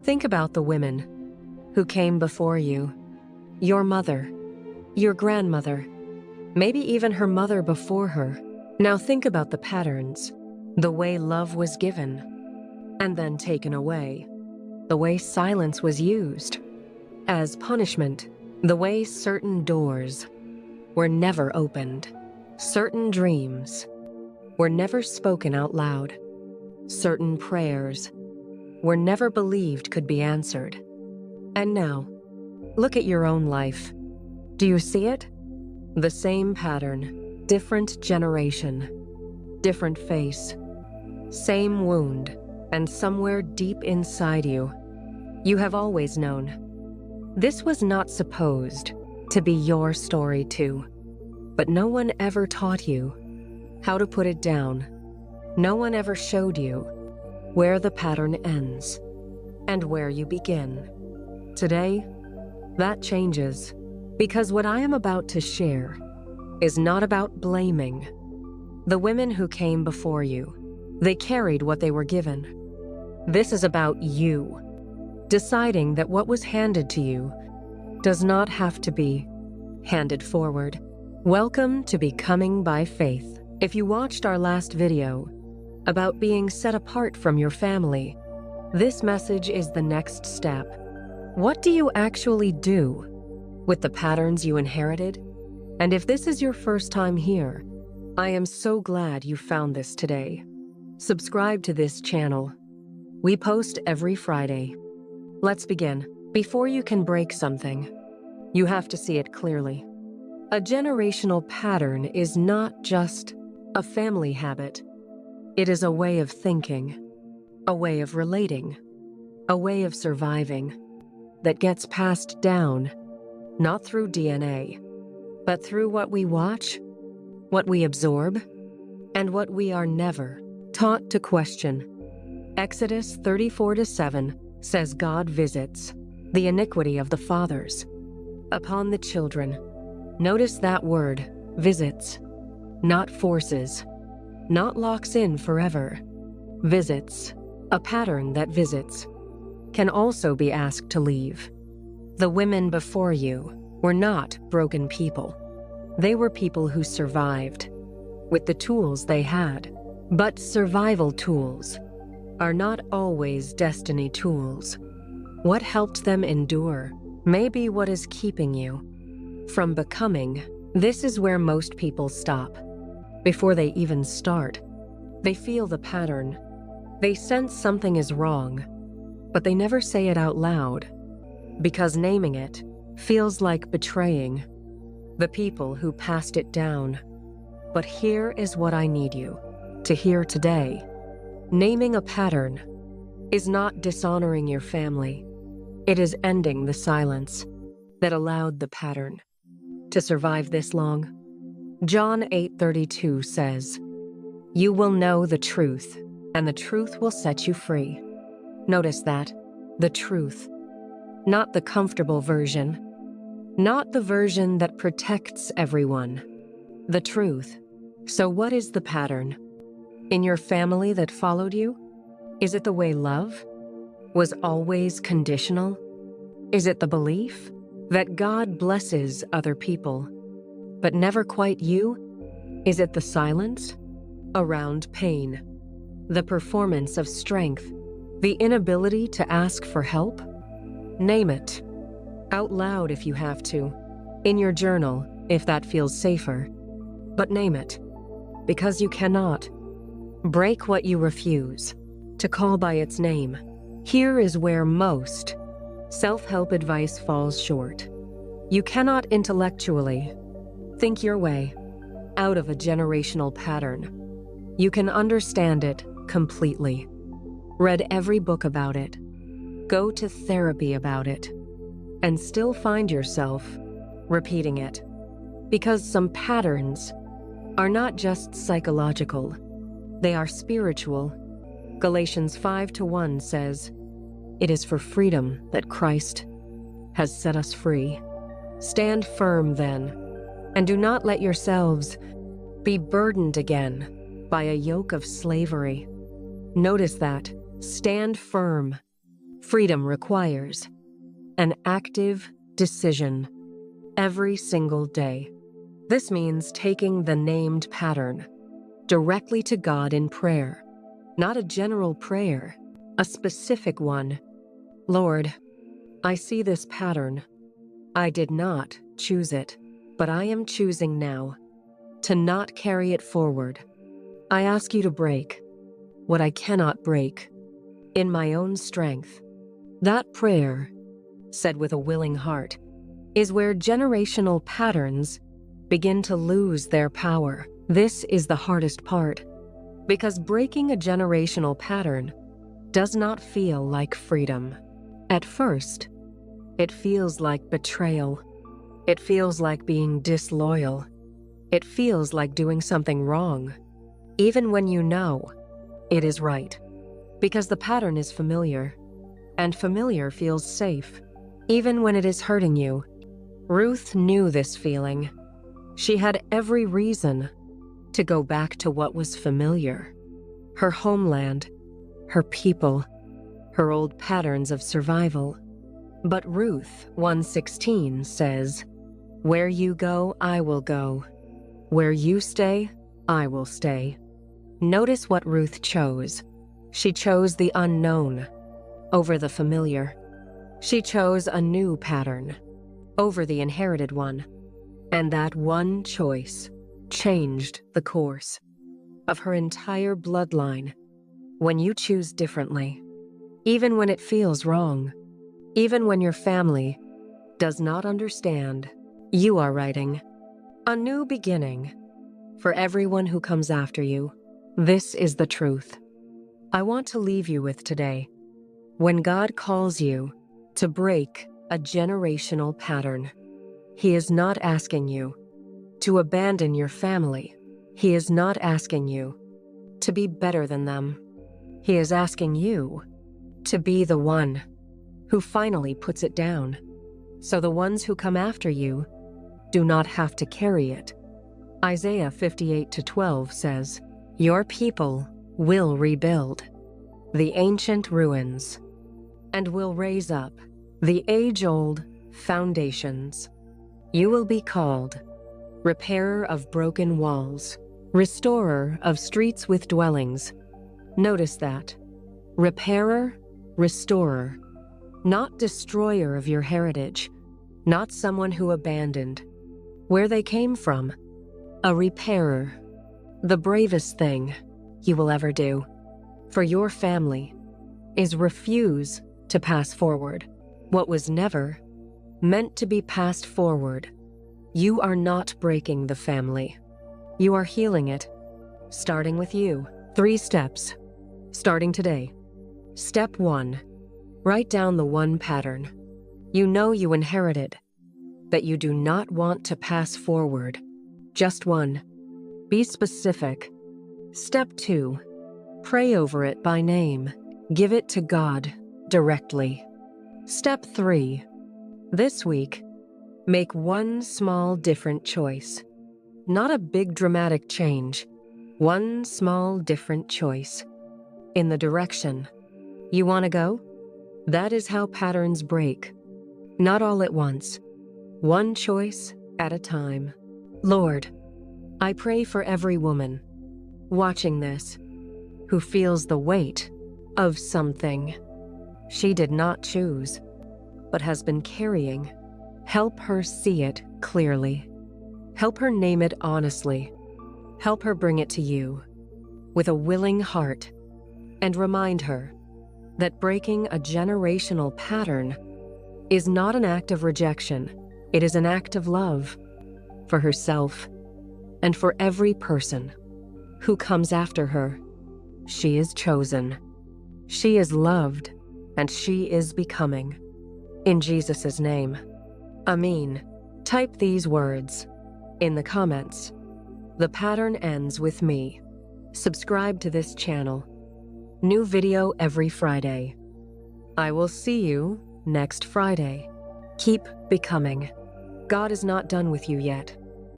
Think about the women who came before you, your mother, your grandmother, maybe even her mother before her. Now think about the patterns, the way love was given and then taken away, the way silence was used as punishment, the way certain doors were never opened, certain dreams were never spoken out loud, certain prayers were never believed could be answered. And now, look at your own life. Do you see it? The same pattern, different generation, different face, same wound, and somewhere deep inside you, you have always known. This was not supposed to be your story too, but no one ever taught you how to put it down. No one ever showed you where the pattern ends and where you begin. Today, that changes, because what I am about to share is not about blaming. The women who came before you, they carried what they were given. This is about you, deciding that what was handed to you does not have to be handed forward. Welcome to Becoming by Faith. If you watched our last video about being set apart from your family, this message is the next step. What do you actually do with the patterns you inherited? And if this is your first time here, I am so glad you found this today. Subscribe to this channel. We post every Friday. Let's begin. Before you can break something, you have to see it clearly. A generational pattern is not just a family habit. It is a way of thinking, a way of relating, a way of surviving that gets passed down, not through DNA, but through what we watch, what we absorb, and what we are never taught to question. Exodus 34:7 says God visits the iniquity of the fathers upon the children. Notice that word, visits, not forces, not locks in forever. Visits, a pattern that visits, can also be asked to leave. The women before you were not broken people. They were people who survived with the tools they had. But survival tools are not always destiny tools. What helped them endure may be what is keeping you from becoming. This is where most people stop. Before they even start, they feel the pattern. They sense something is wrong, but they never say it out loud, because naming it feels like betraying the people who passed it down. But here is what I need you to hear today. Naming a pattern is not dishonoring your family. It is ending the silence that allowed the pattern to survive this long. John 8:32 says, "You will know the truth, and the truth will set you free." Notice that, the truth, not the comfortable version, not the version that protects everyone, the truth. So what is the pattern in your family that followed you? Is it the way love was always conditional? Is it the belief that God blesses other people, but never quite you? Is it the silence around pain, the performance of strength, the inability to ask for help? Name it out loud if you have to, in your journal if that feels safer, but name it, because you cannot break what you refuse to call by its name. Here is where most self-help advice falls short. You cannot intellectually think your way out of a generational pattern. You can understand it completely, read every book about it, go to therapy about it, and still find yourself repeating it. Because some patterns are not just psychological, they are spiritual. Galatians 5:1 says, "It is for freedom that Christ has set us free." Stand firm then, and do not let yourselves be burdened again by a yoke of slavery. Notice that. Stand firm. Freedom requires an active decision every single day. This means taking the named pattern directly to God in prayer, not a general prayer, a specific one. Lord, I see this pattern. I did not choose it, but I am choosing now to not carry it forward. I ask you to break what I cannot break in my own strength. That prayer, said with a willing heart, is where generational patterns begin to lose their power. This is the hardest part, because breaking a generational pattern does not feel like freedom. At first, it feels like betrayal. It feels like being disloyal. It feels like doing something wrong, even when you know it is right, because the pattern is familiar, and familiar feels safe, even when it is hurting you. Ruth knew this feeling. She had every reason to go back to what was familiar: her homeland, her people, her old patterns of survival. But Ruth 1:16 says, "Where you go, I will go. Where you stay, I will stay." Notice what Ruth chose. She chose the unknown over the familiar. She chose a new pattern over the inherited one. And that one choice changed the course of her entire bloodline. When you choose differently, even when it feels wrong, even when your family does not understand, you are writing a new beginning for everyone who comes after you. This is the truth I want to leave you with today. When God calls you to break a generational pattern, He is not asking you to abandon your family. He is not asking you to be better than them. He is asking you to be the one who finally puts it down, so the ones who come after you do not have to carry it. Isaiah 58:12 says, "Your people will rebuild the ancient ruins and will raise up the age-old foundations. You will be called repairer of broken walls, restorer of streets with dwellings." Notice that. Repairer, restorer, not destroyer of your heritage, not someone who abandoned where they came from. A repairer, the bravest thing you will ever do for your family is refuse to pass forward what was never meant to be passed forward. You are not breaking the family. You are healing it, starting with you. 3 steps, starting today. Step 1, write down the one pattern you know you inherited that you do not want to pass forward. Just one. Be specific. Step 2, pray over it by name. Give it to God directly. Step 3, this week, make one small different choice. Not a big dramatic change. One small different choice in the direction you want to go. That is how patterns break. Not all at once. One choice at a time. Lord, I pray for every woman watching this who feels the weight of something she did not choose, but has been carrying. Help her see it clearly. Help her name it honestly. Help her bring it to you with a willing heart, and remind her that breaking a generational pattern is not an act of rejection. It is an act of love for herself and for every person who comes after her. She is chosen. She is loved, and she is becoming. In Jesus' name, Amen. Type these words in the comments. The pattern ends with me. Subscribe to this channel. New video every Friday. I will see you next Friday. Keep becoming. God is not done with you yet.